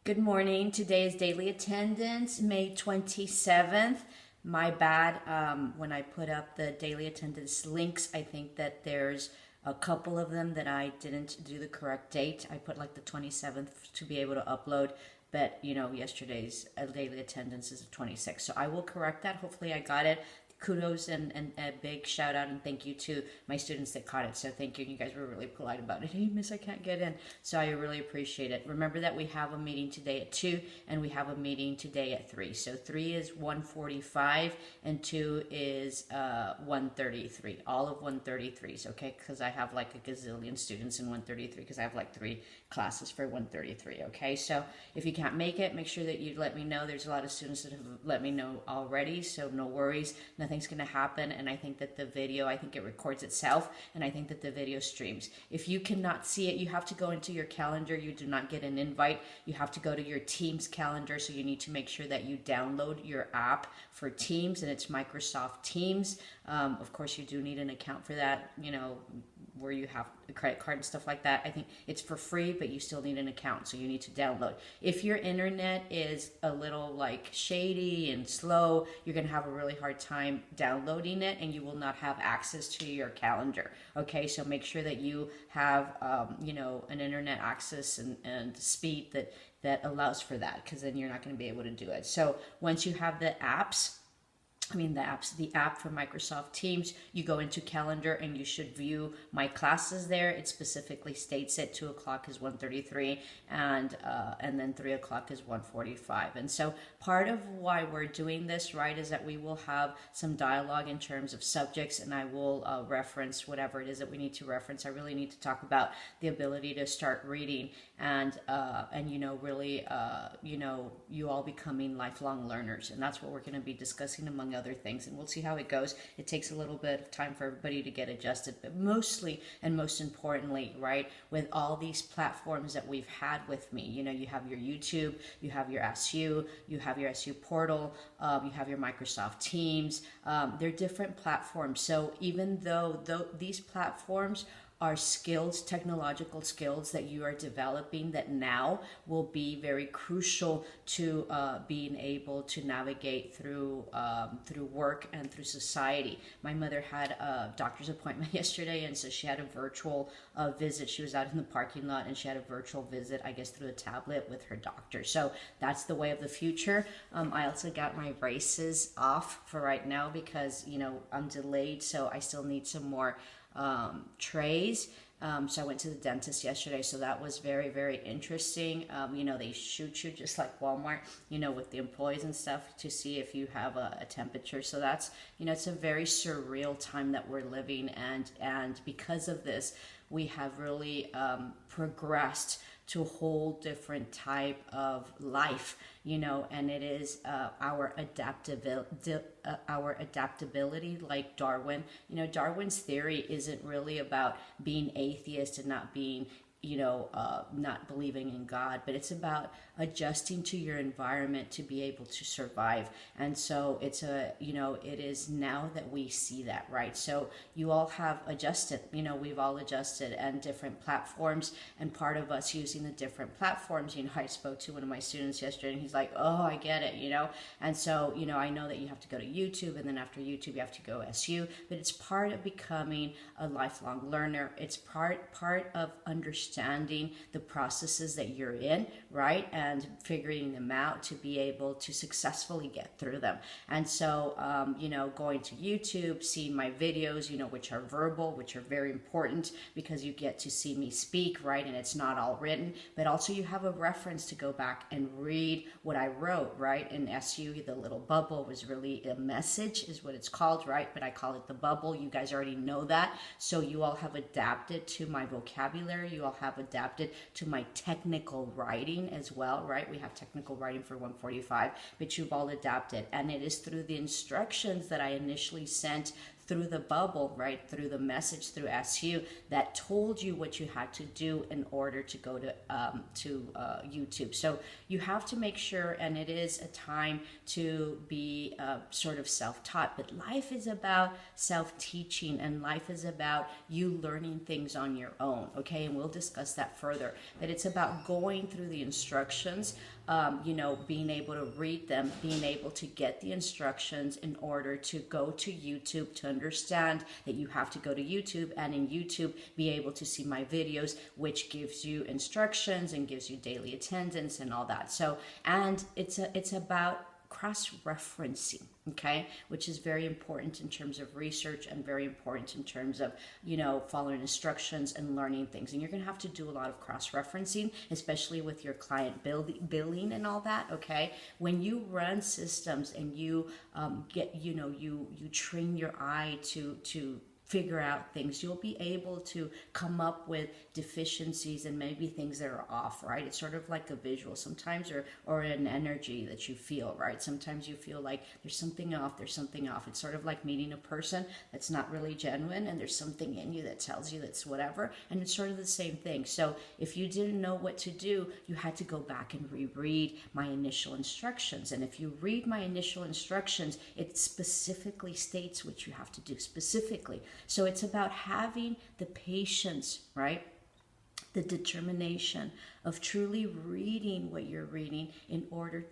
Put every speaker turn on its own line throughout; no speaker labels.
Good morning. Today is daily attendance, May 27th. My bad. When I put up the daily attendance links, I think that there's a couple of them that I didn't do the correct date. I put like the 27th to be able to upload, but yesterday's daily attendance is the 26th. So I will correct that. Hopefully I got it. Kudos and a big shout out and thank you to my students that caught it. So thank you. You guys were really polite about it. Hey, miss, I can't get in. So I really appreciate it. Remember that we have a meeting today at 2 and we have a meeting today at 3. So 3 is 1:45 and 2 is 1:33. All of 1:33s, okay? Because I have like a gazillion students in 1:33 because I have like 3 classes for 1:33, okay? So if you can't make it, make sure that you let me know. There's a lot of students that have let me know already, so no worries. Nothing's going to happen, and I think that the video, I think it records itself, and I think that the video streams. If you cannot see it, you have to go into your calendar. You do not get an invite. You have to go to your Teams calendar, so you need to make sure that you download your app for Teams, and it's Microsoft Teams. Of course, you do need an account for that, where you have a credit card and stuff like that. I think it's for free, but you still need an account, so you need to download. If your internet is a little like shady and slow, you're gonna have a really hard time downloading it, and you will not have access to your calendar. Okay, so make sure that you have an internet access and speed that allows for that, because then you're not going to be able to do it. So once you have the app for Microsoft Teams, you go into calendar and you should view my classes there. It specifically states it 2 o'clock is 1:33 and then 3 o'clock is 1:45. And so part of why we're doing this, right, is that we will have some dialogue in terms of subjects, and I will reference whatever it is that we need to reference. I really need to talk about the ability to start reading and really you all becoming lifelong learners, and that's what we're going to be discussing among other things, and we'll see how it goes. It takes a little bit of time for everybody to get adjusted, but mostly and most importantly, right, with all these platforms that we've had with me, you have your YouTube, you have your SU, you have your SU portal, you have your Microsoft Teams. They're different platforms, so even though these platforms are skills, technological skills that you are developing that now will be very crucial to being able to navigate through work and through society. My mother had a doctor's appointment yesterday, and so she had a virtual visit. She was out in the parking lot and she had a virtual visit, I guess, through a tablet with her doctor. So that's the way of the future. I also got my braces off for right now because I'm delayed, so I still need some more trays. So I went to the dentist yesterday, so that was very, very interesting. They shoot you just like Walmart, with the employees and stuff to see if you have a temperature. So that's, it's a very surreal time that we're living, and because of this, we have really progressed to a whole different type of life, and it is our adaptability, like Darwin. Darwin's theory isn't really about being atheist and not being not believing in God, but it's about adjusting to your environment to be able to survive. And so it is now that we see that, right? So you all have adjusted, we've all adjusted, and different platforms, and part of us using the different platforms, I spoke to one of my students yesterday and he's like, oh, I get it, and so, I know that you have to go to YouTube, and then after YouTube you have to go SU, but it's part of becoming a lifelong learner. It's part of understanding the processes that you're in, right? And figuring them out to be able to successfully get through them. And so, going to YouTube, seeing my videos, which are verbal, which are very important because you get to see me speak, right? And it's not all written, but also you have a reference to go back and read what I wrote, right? In SU, the little bubble was really a message, is what it's called, right? But I call it the bubble. You guys already know that. So you all have adapted to my vocabulary. You all have adapted to my technical writing as well, right? We have technical writing for 1:45, but you've all adapted, and it is through the instructions that I initially sent through the bubble, right? Through the message through SU that told you what you had to do in order to go to YouTube. So you have to make sure, and it is a time to be sort of self-taught. But life is about self-teaching, and life is about you learning things on your own. Okay, and we'll discuss that further. That it's about going through the instructions. Being able to read them, being able to get the instructions in order to go to YouTube, to understand that you have to go to YouTube, and in YouTube be able to see my videos, which gives you instructions and gives you daily attendance and all that. So, and it's about cross-referencing, okay, which is very important in terms of research and very important in terms of, following instructions and learning things. And you're going to have to do a lot of cross-referencing, especially with your client billing and all that, okay? When you run systems and you you train your eye to figure out things, you'll be able to come up with deficiencies and maybe things that are off, right? It's sort of like a visual sometimes, or an energy that you feel, right? Sometimes you feel like there's something off. It's sort of like meeting a person that's not really genuine, and there's something in you that tells you that's whatever, and it's sort of the same thing. So if you didn't know what to do, you had to go back and reread my initial instructions. And if you read my initial instructions, it specifically states what you have to do specifically. So it's about having the patience, right? The determination of truly reading what you're reading in order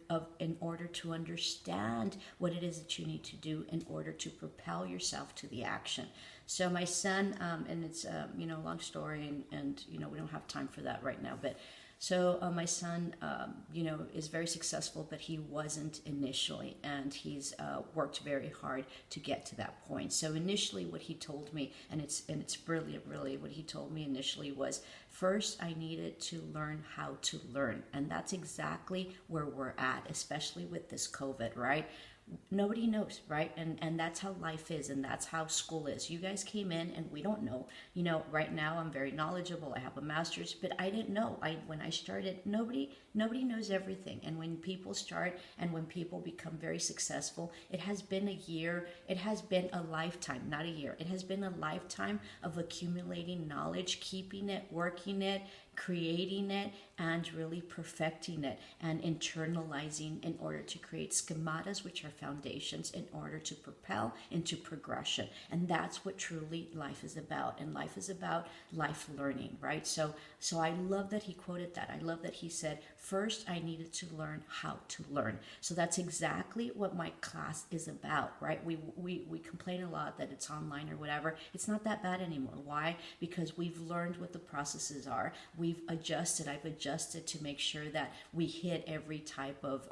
to understand what it is that you need to do in order to propel yourself to the action. So my son, and it's long story, and we don't have time for that right now, but so my son, is very successful, but he wasn't initially, and he's worked very hard to get to that point. So initially, what he told me, and it's brilliant, really, what he told me initially was, first I needed to learn how to learn, and that's exactly where we're at, especially with this COVID, right? Nobody knows, right? And that's how life is, and that's how school is. You guys came in and we don't know. Right now I'm very knowledgeable. I have a master's, but I didn't know. When I started, nobody knows everything. And when people start and when people become very successful, it has been a year, it has been a lifetime, not a year. It has been a lifetime of accumulating knowledge, keeping it, working it, creating it, and really perfecting it and internalizing in order to create schematas, which are foundations, in order to propel into progression. And that's what truly life is about. And life is about life learning, right? So I love that he quoted that. I love that he said, first I needed to learn how to learn. So that's exactly what my class is about, right? We complain a lot that it's online or whatever. It's not that bad anymore. Why? Because we've learned what the processes are. I've adjusted to make sure that we hit every type of,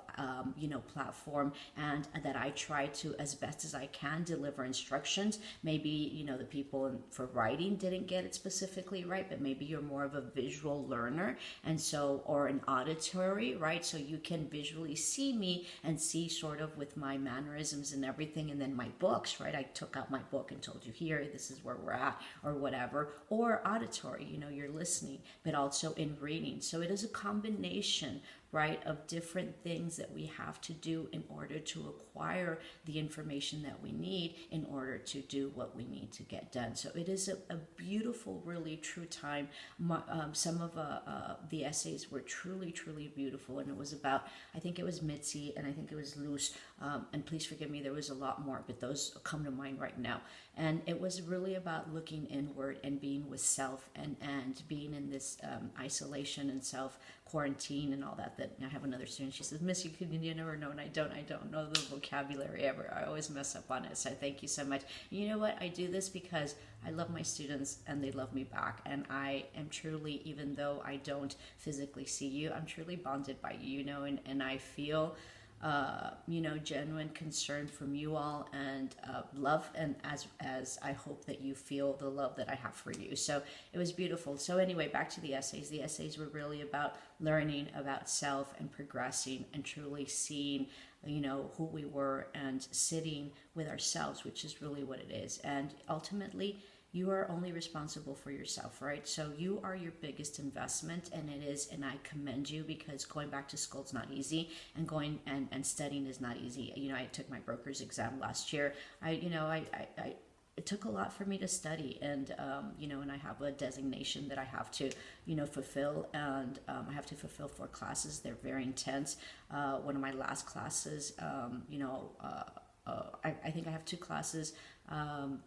platform, and that I try to, as best as I can, deliver instructions. Maybe, the people for writing didn't get it specifically right, but maybe you're more of a visual learner, and so, or an auditory, right? So you can visually see me and see sort of with my mannerisms and everything, and then my books, right? I took out my book and told you, here, this is where we're at, or whatever. Or auditory, you're listening, but also in reading. So it is a combination, right, of different things that we have to do in order to acquire the information that we need in order to do what we need to get done. So it is a beautiful, really true time. Some of the essays were truly, truly beautiful, and it was about, I think it was Mitzi, and I think it was Luz, and please forgive me, there was a lot more, but those come to mind right now. And it was really about looking inward and being with self, and being in this isolation and self quarantine and all that. That I have another student, she says, Miss, you never know, and I don't know the vocabulary ever. I always mess up on it, so thank you so much. You know what, I do this because I love my students and they love me back, and I am truly, even though I don't physically see you, I'm truly bonded by you, and I feel genuine concern from you all, and love, and as I hope that you feel the love that I have for you. So it was beautiful. So anyway, back to the essays. The essays were really about learning about self and progressing and truly seeing who we were and sitting with ourselves, which is really what it is. And ultimately, you are only responsible for yourself, right? So you are your biggest investment, and it is, and I commend you, because going back to school is not easy, and going and studying is not easy. I took my broker's exam last year. I it took a lot for me to study, and and I have a designation that I have to fulfill, and I have to fulfill 4 classes. They're very intense. One of my last classes, I think I have 2 classes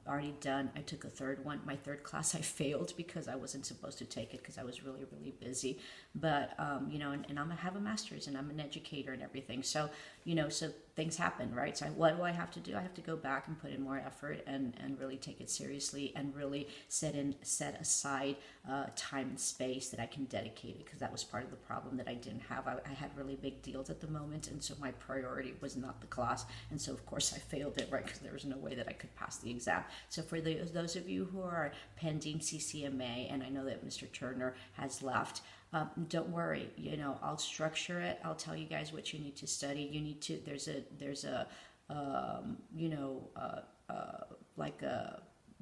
already done. I took a third one. My third class I failed because I wasn't supposed to take it because I was really, really busy. But, and I have a master's and I'm an educator and everything. So, so things happen, right? So what do I have to do? I have to go back and put in more effort and really take it seriously and really set aside time and space that I can dedicate it, because that was part of the problem that I didn't have. I had really big deals at the moment, and so my priority was not the class. And so, of course, I failed it, right? Because there was no way that I could pass the exam. So for those of you who are pending CCMA, and I know that Mr. Turner has left, don't worry, I'll structure it. I'll tell you guys what you need to study. You need to,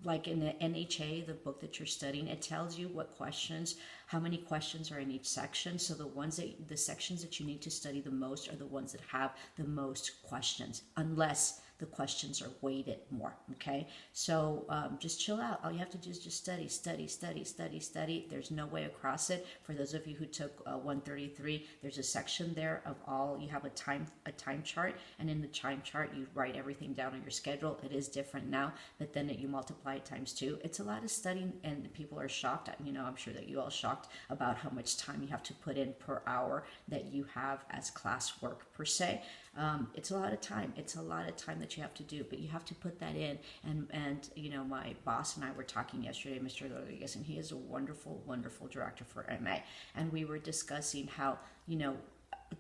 like in the NHA, the book that you're studying, it tells you how many questions are in each section. So the sections that you need to study the most are the ones that have the most questions, unless the questions are weighted more. Okay, so just chill out. All you have to do is just study, study, study, study, study. There's no way across it. For those of you who took 133, there's a section there of all. You have a time chart, and in the time chart you write everything down on your schedule. It is different now, but then you multiply it times 2. It's a lot of studying, and people are shocked. I'm sure that you all shocked about how much time you have to put in per hour that you have as classwork per se. It's a lot of time. It's a lot of time that you have to do, but you have to put that in. And my boss and I were talking yesterday, Mr. Rodriguez, and he is a wonderful, wonderful director for MA. And we were discussing how,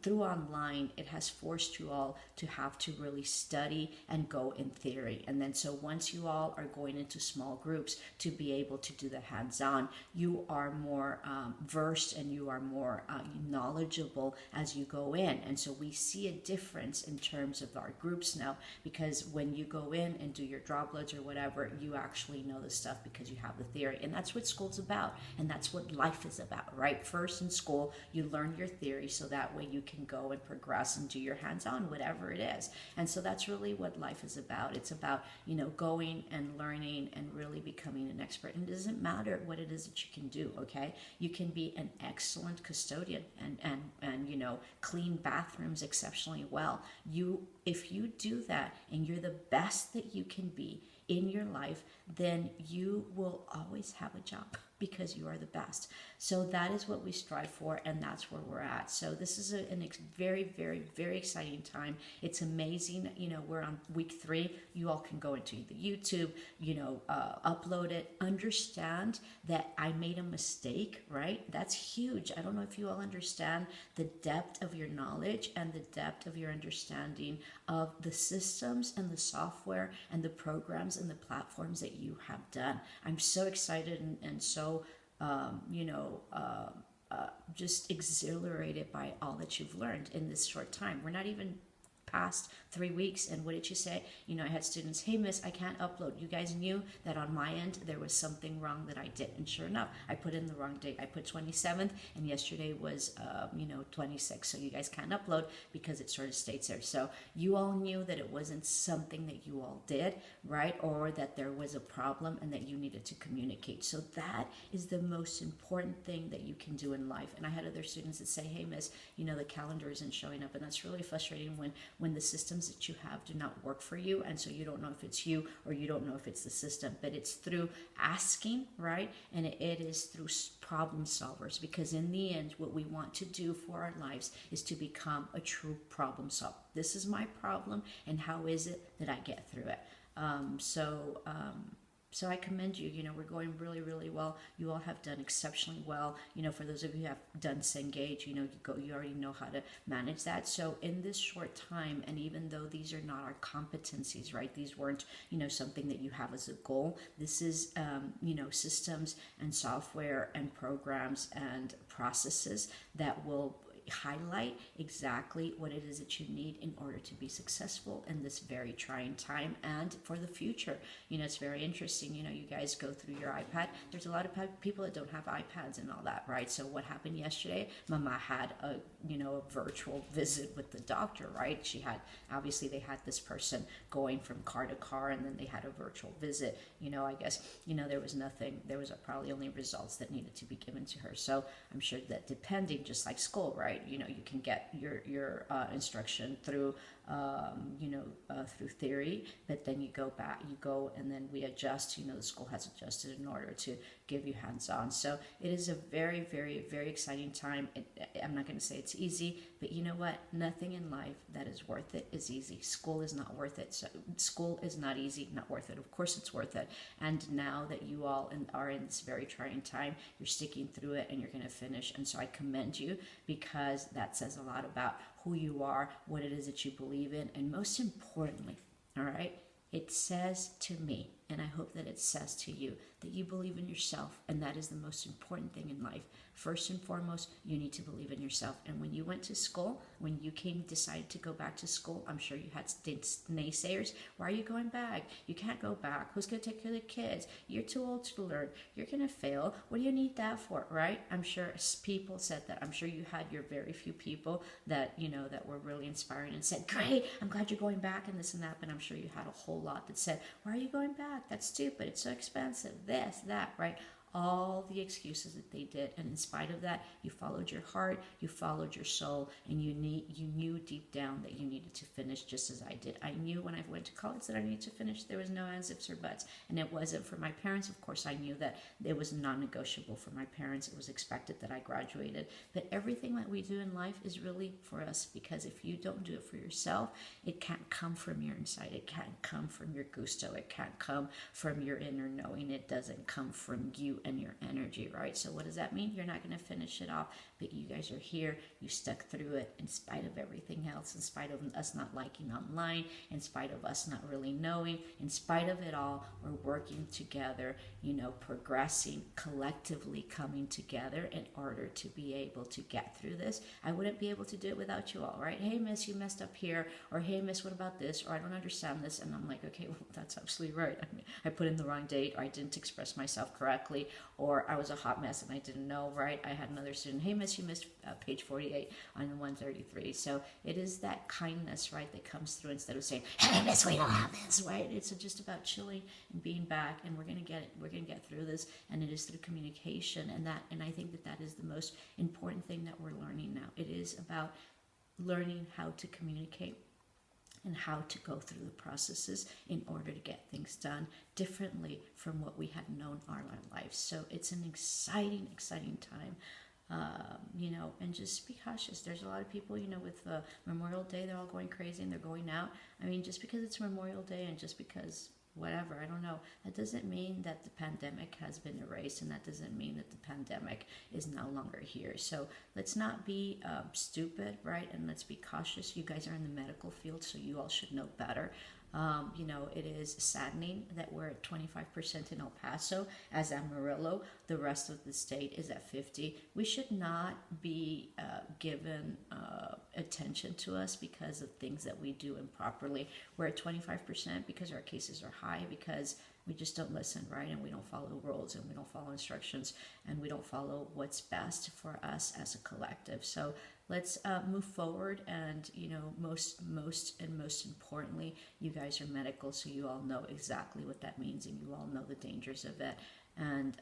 through online, it has forced you all to have to really study and go in theory. And then so once you all are going into small groups to be able to do the hands-on, you are more versed and you are more knowledgeable as you go in. And so we see a difference in terms of our groups now, because when you go in and do your droplets or whatever, you actually know the stuff because you have the theory. And that's what school's about. And that's what life is about, right? First in school, you learn your theory so that way you can go and progress and do your hands-on, whatever it is. And so that's really what life is about. It's about, going and learning and really becoming an expert. And it doesn't matter what it is that you can do, okay? You can be an excellent custodian and clean bathrooms exceptionally well. If you do that and you're the best that you can be in your life, then you will always have a job because you are the best. So that is what we strive for, and that's where we're at. So this is a very, very, very exciting time. It's amazing. We're on week 3. You all can go into the YouTube, upload it. Understand that I made a mistake, right? That's huge. I don't know if you all understand the depth of your knowledge and the depth of your understanding of the systems and the software and the programs and the platforms that you have done. I'm so excited and so just exhilarated by all that you've learned in this short time. We're not even past 3 weeks, and what did you say? I had students, hey miss, I can't upload. You guys knew that on my end there was something wrong that I did, and sure enough, I put in the wrong date. I put 27th, and yesterday was 26th, so you guys can't upload because it sort of states there. So you all knew that it wasn't something that you all did, right? Or that there was a problem and that you needed to communicate. So that is the most important thing that you can do in life. And I had other students that say, hey miss, the calendar isn't showing up, and that's really frustrating when the systems that you have do not work for you, and so you don't know if it's you or you don't know if it's the system. But it's through asking, right? And it is through problem solvers, because in the end what we want to do for our lives is to become a true problem solver. This is my problem, and how is it that I get through it? So I commend you. We're going really, really well. You all have done exceptionally well. For those of you who have done Cengage, you already know how to manage that. So in this short time, and even though these are not our competencies, right? These weren't, something that you have as a goal. This is, systems and software and programs and processes that will highlight exactly what it is that you need in order to be successful in this very trying time and for the future. It's very interesting. You guys go through your iPad. There's a lot of people that don't have iPads and all that, right? So what happened yesterday? Mama had a virtual visit with the doctor, right? Obviously they had this person going from car to car, and then they had a virtual visit. I guess there was nothing. There was probably only results that needed to be given to her. So I'm sure that, depending, just like school, right? You can get your instruction through through theory, but then you go and then we adjust. The school has adjusted in order to give you hands-on. So it is a very, very, very exciting time. I'm not going to say it's easy, but you know what? Nothing in life that is worth it is easy. School is not worth it. So school is not easy, not worth it. Of course it's worth it. And now that you all are in this very trying time, you're sticking through it and you're going to finish. And so I commend you, because that says a lot about who you are, what it is that you believe in, and most importantly, all right, it says to me, and I hope that it says to you, that you believe in yourself, and that is the most important thing in life. First and foremost, you need to believe in yourself. And when you went to school, when you decided to go back to school, I'm sure you had naysayers. Why are you going back? You can't go back. Who's going to take care of the kids? You're too old to learn. You're going to fail. What do you need that for, right? I'm sure people said that. I'm sure you had your very few people that, that were really inspiring and said, great, I'm glad you're going back and this and that. But I'm sure you had a whole lot that said, why are you going back? That's stupid. It's so expensive. This, that, right? All the excuses that they did, and in spite of that, you followed your heart, you followed your soul, and you knew deep down that you needed to finish, just as I did. I knew when I went to college that I needed to finish. There was no ands, ifs, or buts, and it wasn't for my parents. Of course, I knew that it was non-negotiable for my parents. It was expected that I graduated. But everything that we do in life is really for us, because if you don't do it for yourself, it can't come from your inside. It can't come from your gusto. It can't come from your inner knowing. It doesn't come from you and your energy, right? So what does that mean? You're not going to finish it off, but you guys are here. You stuck through it in spite of everything else, in spite of us not liking online, in spite of us not really knowing, in spite of it all. We're working together, progressing, collectively coming together in order to be able to get through this. I wouldn't be able to do it without you all, right? Hey, miss, you messed up here, or hey, miss, what about this, or I don't understand this. And I'm like, okay, well, that's absolutely right. I put in the wrong date, or I didn't express myself correctly, or I was a hot mess and I didn't know, right? I had another student, hey, miss, you missed page 48 on 133. So it is that kindness, right, that comes through, instead of saying, hey, miss, we don't have this, right? It's just about chilling and being back, and we're going to get it. We're going to get through this, and it is through communication, and I think that is the most important thing that we're learning now. It is about learning how to communicate and how to go through the processes in order to get things done differently from what we had known our lives. So it's an exciting, exciting time. And just be cautious. There's a lot of people, with Memorial Day, they're all going crazy and they're going out. I mean, just because it's Memorial Day and just because whatever, I don't know, that doesn't mean that the pandemic has been erased, and that doesn't mean that the pandemic is no longer here. So let's not be stupid, right? And let's be cautious. You guys are in the medical field, so you all should know better. It is saddening that we're at 25% in El Paso, as Amarillo. The rest of the state is at 50%. We should not be given attention to us because of things that we do improperly. We're at 25% because our cases are high, because we just don't listen, right? And we don't follow rules, and we don't follow instructions, and we don't follow what's best for us as a collective. So let's move forward. And most importantly, you guys are medical, so you all know exactly what that means, and you all know the dangers of it. And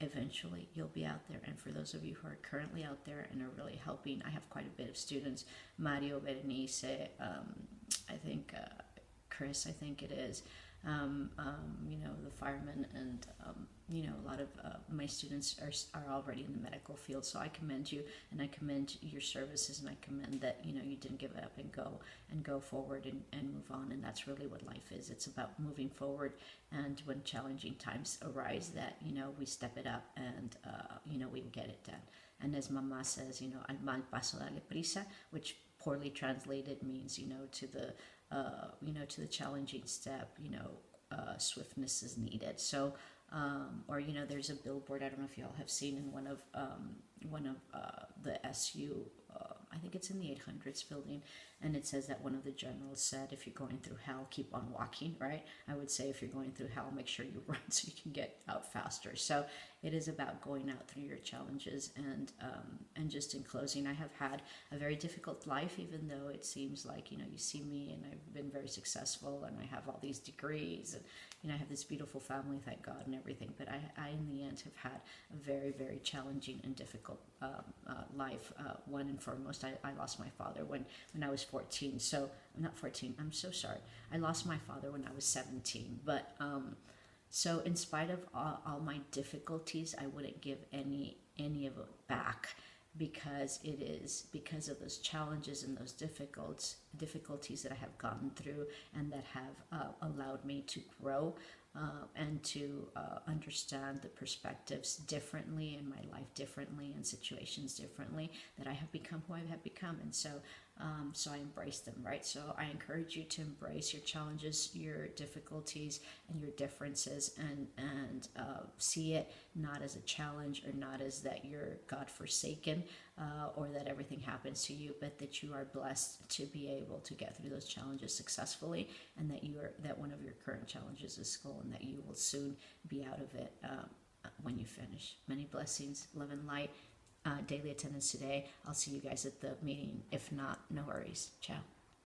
eventually you'll be out there. And for those of you who are currently out there and are really helping, I have quite a bit of students. Mario, Berenice, I think Chris, I think it is. The firemen, and a lot of my students are already in the medical field. So I commend you, and I commend your services, and I commend that you didn't give it up and go forward and move on. And that's really what life is. It's about moving forward, and when challenging times arise, that we step it up, and we get it done. And as Mama says, al mal paso dale prisa, which poorly translated means to the challenging step, swiftness is needed. So, there's a billboard, I don't know if y'all have seen, in one of the SU, I think it's in the 800s building, and it says that one of the generals said, if you're going through hell, keep on walking, right? I would say if you're going through hell, make sure you run so you can get out faster. So it is about going out through your challenges. And just in closing, I have had a very difficult life, even though it seems like, you see me and I've been very successful and I have all these degrees and, I have this beautiful family, thank God, and everything. But I in the end, have had a very, very challenging and difficult life. One and foremost, I lost my father when I was 14. So, I'm not 14, I'm so sorry. I lost my father when I was 17. But, so in spite of all my difficulties, I wouldn't give any of it back, because it is because of those challenges and those difficulties that I have gotten through, and that have allowed me to grow and to understand the perspectives differently in my life differently and situations differently, that I have become who I have become. And so I embrace them, right? So I encourage you to embrace your challenges, your difficulties, and your differences, and see it not as a challenge, or not as that you're God forsaken, or that everything happens to you, but that you are blessed to be able to get through those challenges successfully, and that one of your current challenges is school, and that you will soon be out of it when you finish. Many blessings, love and light. Daily attendance today. I'll see you guys at the meeting. If not, no worries. Ciao.